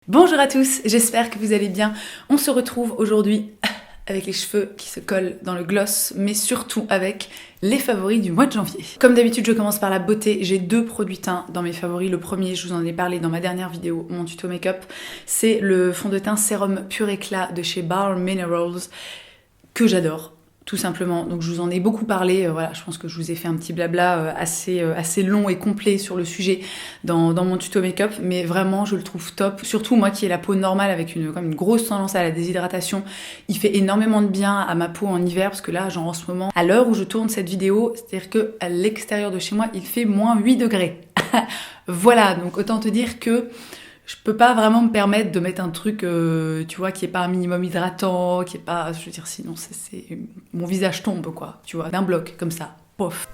Bonjour à tous, j'espère que vous allez bien. On se retrouve aujourd'hui avec les cheveux qui se collent dans le gloss, mais surtout avec les favoris du mois de janvier. Comme d'habitude, je commence par la beauté. J'ai deux produits teints dans mes favoris. Le premier, je vous en ai parlé dans ma dernière vidéo, mon tuto make-up, c'est le fond de teint sérum pur éclat de chez Bare Minerals, que j'adore. Tout simplement, donc je vous en ai beaucoup parlé, voilà, je pense que je vous ai fait un petit blabla assez long et complet sur le sujet dans mon tuto make-up, mais vraiment je le trouve top, surtout moi qui ai la peau normale avec comme une grosse tendance à la déshydratation, il fait énormément de bien à ma peau en hiver, parce que là, genre en ce moment, à l'heure où je tourne cette vidéo, c'est-à-dire qu'à l'extérieur de chez moi, il fait moins 8 degrés. Voilà, donc autant te dire que je peux pas vraiment me permettre de mettre un truc, tu vois, qui est pas un minimum hydratant, qui est pas... Je veux dire, sinon, mon visage tombe, quoi, tu vois, d'un bloc, comme ça, pof.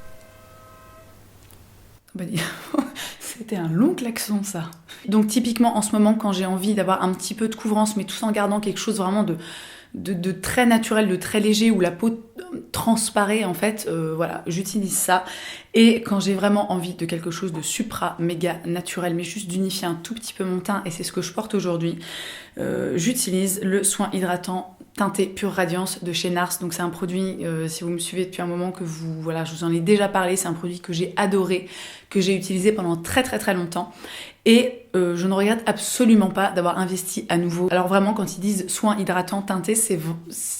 C'était un long klaxon, ça. Donc, typiquement, en ce moment, quand j'ai envie d'avoir un petit peu de couvrance, mais tout en gardant quelque chose vraiment de très naturel, de très léger, où la peau transparaît, en fait, voilà, j'utilise ça. Et quand j'ai vraiment envie de quelque chose de supra méga naturel, mais juste d'unifier un tout petit peu mon teint, et c'est ce que je porte aujourd'hui, j'utilise le soin hydratant teinté Pure Radiance de chez NARS. Donc c'est un produit, si vous me suivez depuis un moment, voilà, je vous en ai déjà parlé, c'est un produit que j'ai adoré, que j'ai utilisé pendant très longtemps. Et je ne regrette absolument pas d'avoir investi à nouveau. Alors vraiment, quand ils disent soin hydratant teinté, c'est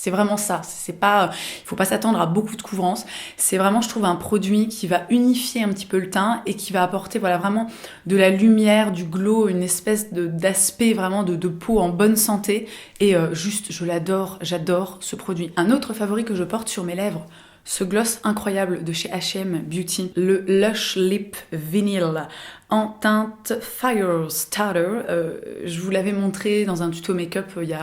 vraiment ça. C'est pas, il faut pas s'attendre à beaucoup de couvrance. C'est vraiment, je trouve, un produit qui va unifier un petit peu le teint et qui va apporter, voilà, vraiment de la lumière, du glow, une espèce d'aspect vraiment de peau en bonne santé. Et juste, je l'adore, j'adore ce produit. Un autre favori que je porte sur mes lèvres, ce gloss incroyable de chez H&M Beauty, le Lush Lip Vinyl en teinte Fire Starter. Je vous l'avais montré dans un tuto make-up il y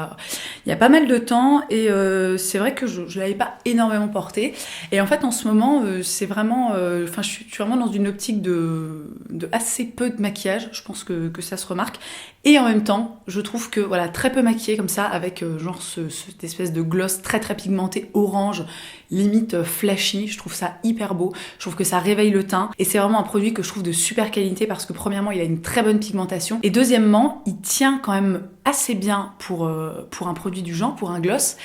a pas mal de temps, et c'est vrai que je l'avais pas énormément porté. Et en fait, en ce moment, c'est vraiment... je suis vraiment dans une optique de assez peu de maquillage. Je pense que ça se remarque. Et en même temps, je trouve que, voilà, très peu maquillée comme ça, avec genre cette espèce de gloss très pigmenté orange, limite flashy. Je trouve ça hyper beau. Je trouve que ça réveille le teint. Et c'est vraiment un produit que je trouve de super qualité, parce que premièrement, il a une très bonne pigmentation, et deuxièmement, il tient quand même assez bien pour un produit du genre, pour un gloss.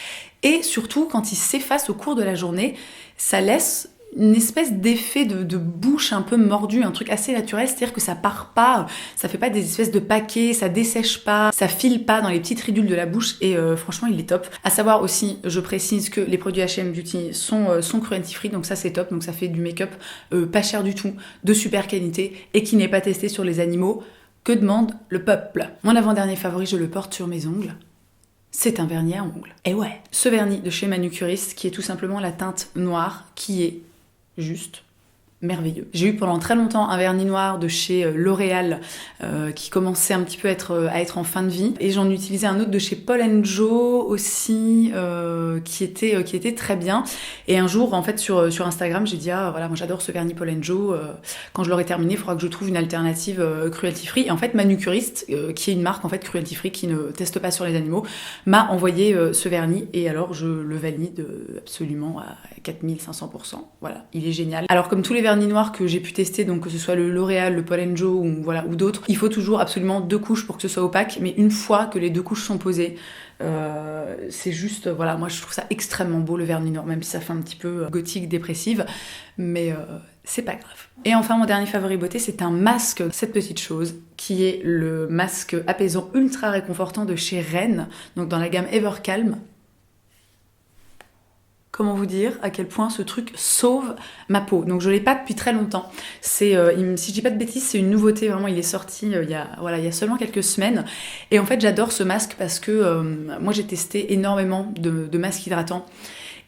Et surtout, quand il s'efface au cours de la journée, ça laisse une espèce d'effet de bouche un peu mordue, un truc assez naturel, c'est-à-dire que ça part pas, ça fait pas des espèces de paquets, ça dessèche pas, ça file pas dans les petites ridules de la bouche, et franchement il est top. À savoir aussi, je précise que les produits H&M Beauty sont cruelty free, donc ça c'est top, donc ça fait du make-up pas cher du tout, de super qualité, et qui n'est pas testé sur les animaux. Que demande le peuple? Mon avant-dernier favori, je le porte sur mes ongles. C'est un vernis à ongles. Et ouais, ce vernis de chez Manucuriste, qui est tout simplement la teinte noire, qui est juste merveilleux. J'ai eu pendant très longtemps un vernis noir de chez L'Oréal qui commençait un petit peu à être en fin de vie, et j'en utilisais un autre de chez Paul & Joe aussi qui était très bien. Et un jour, en fait, sur Instagram, j'ai dit voilà, moi j'adore ce vernis Paul & Joe, quand je l'aurai terminé, il faudra que je trouve une alternative cruelty free. Et en fait, Manucuriste, qui est une marque en fait cruelty free qui ne teste pas sur les animaux, m'a envoyé ce vernis, et alors je le valide absolument à 4500%. Voilà, il est génial. Alors comme tous les vernis noirs que j'ai pu tester, donc que ce soit le L'Oréal, le Paul & Joe ou d'autres, il faut toujours absolument 2 couches pour que ce soit opaque, mais une fois que les 2 couches sont posées, c'est juste, voilà, moi je trouve ça extrêmement beau, le vernis noir, même si ça fait un petit peu gothique, dépressive, mais c'est pas grave. Et enfin, mon dernier favori beauté, c'est un masque, cette petite chose, qui est le masque apaisant ultra réconfortant de chez Ren, donc dans la gamme Evercalm. Comment vous dire à quel point ce truc sauve ma peau. Donc je l'ai pas depuis très longtemps. Si je dis pas de bêtises, c'est une nouveauté, vraiment, il est sorti il y a seulement quelques semaines. Et en fait, j'adore ce masque parce que moi j'ai testé énormément de masques hydratants.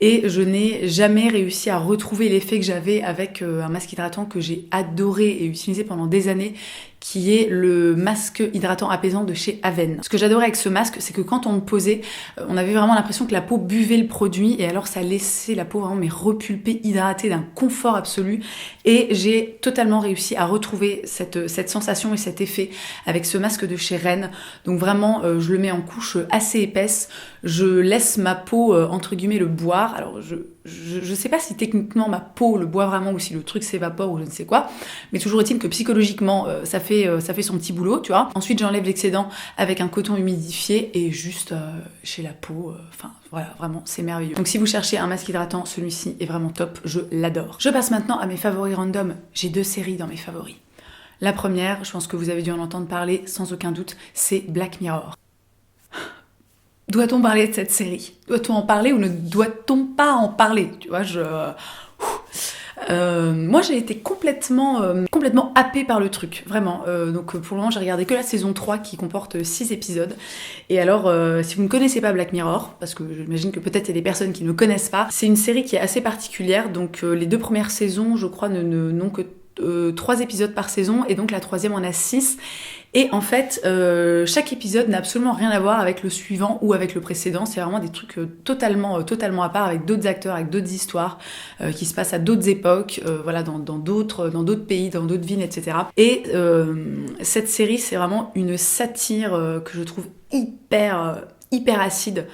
Et je n'ai jamais réussi à retrouver l'effet que j'avais avec un masque hydratant que j'ai adoré et utilisé pendant des années, qui est le masque hydratant apaisant de chez Aven. Ce que j'adorais avec ce masque, c'est que quand on le posait, on avait vraiment l'impression que la peau buvait le produit, et alors ça laissait la peau vraiment mais repulpée, hydratée, d'un confort absolu. Et j'ai totalement réussi à retrouver cette sensation et cet effet avec ce masque de chez Ren. Donc vraiment, je le mets en couche assez épaisse, je laisse ma peau, entre guillemets, le boire. Alors je je sais pas si techniquement ma peau le boit vraiment ou si le truc s'évapore ou je ne sais quoi, mais toujours est-il que psychologiquement ça fait son petit boulot, tu vois. Ensuite j'enlève l'excédent avec un coton humidifié et juste chez la peau, enfin voilà, vraiment c'est merveilleux. Donc si vous cherchez un masque hydratant, celui-ci est vraiment top, je l'adore. Je passe maintenant à mes favoris random. J'ai 2 séries dans mes favoris. La première, je pense que vous avez dû en entendre parler sans aucun doute, c'est Black Mirror. Doit-on parler de cette série? Doit-on en parler ou ne doit-on pas en parler? Tu vois, moi j'ai été complètement happée par le truc, vraiment. Donc pour le moment j'ai regardé que la saison 3 qui comporte 6 épisodes. Et alors si vous ne connaissez pas Black Mirror, parce que j'imagine que peut-être il y a des personnes qui ne connaissent pas, c'est une série qui est assez particulière. Donc les 2 premières saisons je crois n'ont que 3 épisodes par saison et donc la 3e en a 6. Et en fait, chaque épisode n'a absolument rien à voir avec le suivant ou avec le précédent. C'est vraiment des trucs totalement à part, avec d'autres acteurs, avec d'autres histoires qui se passent à d'autres époques, voilà, dans d'autres pays, dans d'autres villes, etc. Et cette série, c'est vraiment une satire que je trouve hyper acide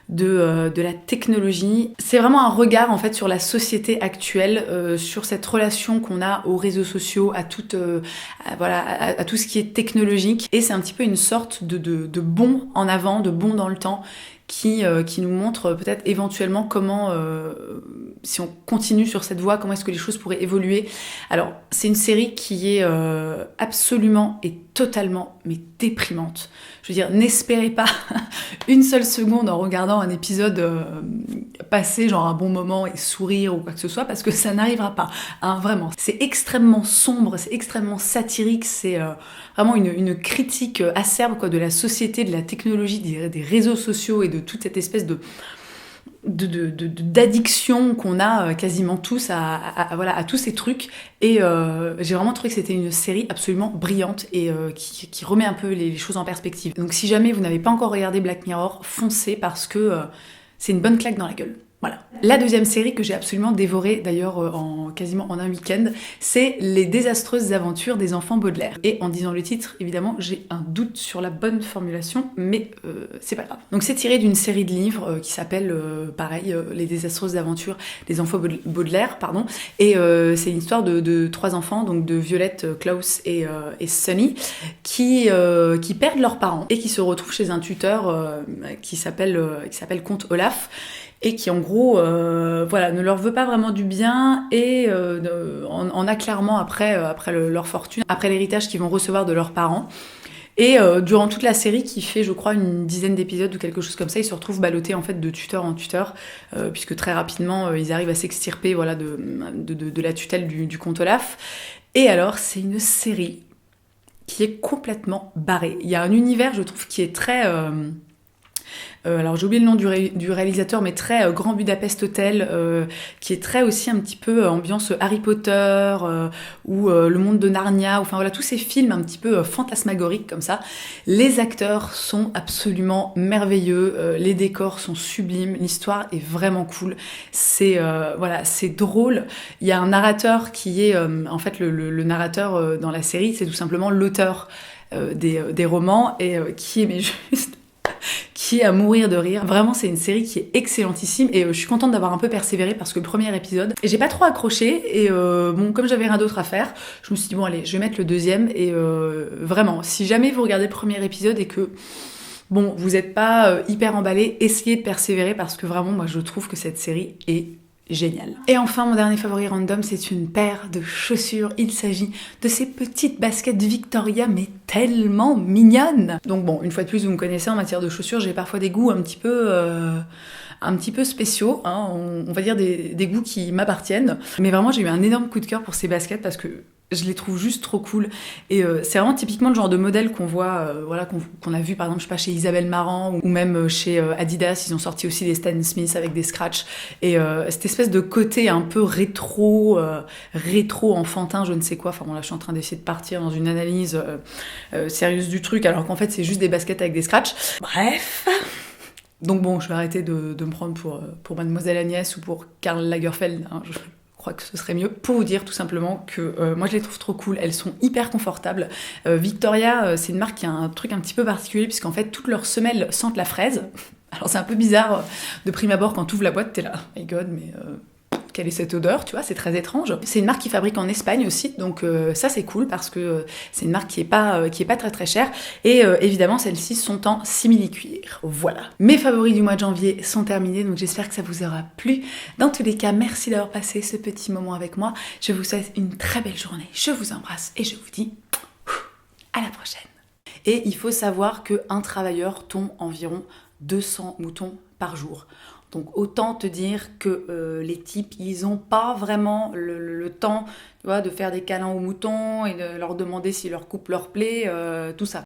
de la technologie. C'est vraiment un regard en fait sur la société actuelle, sur cette relation qu'on a aux réseaux sociaux, à tout ce qui est technologique. Et c'est un petit peu une sorte de bond en avant, de bond dans le temps qui nous montre peut-être éventuellement comment, si on continue sur cette voie, comment est-ce que les choses pourraient évoluer. Alors, c'est une série qui est absolument et totalement, mais déprimante. Je veux dire, n'espérez pas une seule seconde en regardant un épisode passer genre un bon moment et sourire ou quoi que ce soit, parce que ça n'arrivera pas, hein, vraiment. C'est extrêmement sombre, c'est extrêmement satirique, c'est vraiment une critique acerbe quoi, de la société, de la technologie, des réseaux sociaux et de toute cette espèce d'addiction qu'on a quasiment tous à tous ces trucs. Et j'ai vraiment trouvé que c'était une série absolument brillante et qui remet un peu les choses en perspective. Donc si jamais vous n'avez pas encore regardé Black Mirror, foncez parce que c'est une bonne claque dans la gueule. Voilà. La 2e série que j'ai absolument dévorée, d'ailleurs quasiment en un week-end, c'est Les désastreuses aventures des enfants Baudelaire. Et en disant le titre, évidemment, j'ai un doute sur la bonne formulation, mais c'est pas grave. Donc c'est tiré d'une série de livres qui s'appelle, pareil, Les désastreuses aventures des enfants Baudelaire, pardon. Et c'est une histoire de 3 enfants, donc de Violette, Klaus et Sunny, qui perdent leurs parents et qui se retrouvent chez un tuteur qui s'appelle Comte Olaf, et qui en gros ne leur veut pas vraiment du bien et en a clairement après leur fortune, après l'héritage qu'ils vont recevoir de leurs parents. Et durant toute la série, qui fait je crois une dizaine d'épisodes ou quelque chose comme ça, ils se retrouvent ballottés en fait de tuteur en tuteur, puisque très rapidement ils arrivent à s'extirper voilà, de la tutelle du comte Olaf. Et alors c'est une série qui est complètement barrée. Il y a un univers je trouve qui est très... alors j'ai oublié le nom du réalisateur, mais très Grand Budapest Hotel, qui est très aussi un petit peu ambiance Harry Potter ou Le Monde de Narnia, enfin voilà tous ces films un petit peu fantasmagoriques comme ça. Les acteurs sont absolument merveilleux, les décors sont sublimes, l'histoire est vraiment cool. C'est drôle. Il y a un narrateur qui est en fait le narrateur dans la série, c'est tout simplement l'auteur des romans et qui est qui est à mourir de rire. Vraiment, c'est une série qui est excellentissime et je suis contente d'avoir un peu persévéré parce que le premier épisode, et j'ai pas trop accroché et comme j'avais rien d'autre à faire, je me suis dit bon allez, je vais mettre le 2e et vraiment, si jamais vous regardez le premier épisode et que bon, vous êtes pas hyper emballé, essayez de persévérer parce que vraiment, moi je trouve que cette série est génial. Et enfin, mon dernier favori random, c'est une paire de chaussures. Il s'agit de ces petites baskets Victoria, mais tellement mignonnes. Donc bon, une fois de plus, vous me connaissez en matière de chaussures, j'ai parfois des goûts un petit peu spéciaux, hein, on va dire des goûts qui m'appartiennent. Mais vraiment, j'ai eu un énorme coup de cœur pour ces baskets parce que je les trouve juste trop cool et c'est vraiment typiquement le genre de modèle qu'on voit qu'on a vu par exemple je sais pas chez Isabelle Marant ou même chez Adidas. Ils ont sorti aussi des Stan Smith avec des scratchs et cette espèce de côté un peu rétro enfantin je ne sais quoi, enfin bon là je suis en train d'essayer de partir dans une analyse sérieuse du truc alors qu'en fait c'est juste des baskets avec des scratchs, bref. Donc bon, je vais arrêter de me prendre pour Mademoiselle Agnès ou pour Karl Lagerfeld, hein, je crois que ce serait mieux. Pour vous dire tout simplement que moi je les trouve trop cool, elles sont hyper confortables. Victoria, c'est une marque qui a un truc un petit peu particulier puisqu'en fait toutes leurs semelles sentent la fraise. Alors c'est un peu bizarre de prime abord quand tu ouvres la boîte, t'es là, oh my god, mais quelle est cette odeur, tu vois, c'est très étrange. C'est une marque qui fabrique en Espagne aussi, donc ça c'est cool parce que c'est une marque qui est pas très très chère. Et évidemment, celles-ci sont en simili-cuir. Voilà. Mes favoris du mois de janvier sont terminés, donc j'espère que ça vous aura plu. Dans tous les cas, merci d'avoir passé ce petit moment avec moi. Je vous souhaite une très belle journée. Je vous embrasse et je vous dis à la prochaine. Et il faut savoir qu'un travailleur tond environ 200 moutons par jour. Donc autant te dire que les types, ils n'ont pas vraiment le temps, tu vois, de faire des câlins aux moutons et de leur demander si leur coupe leur plaît, tout ça.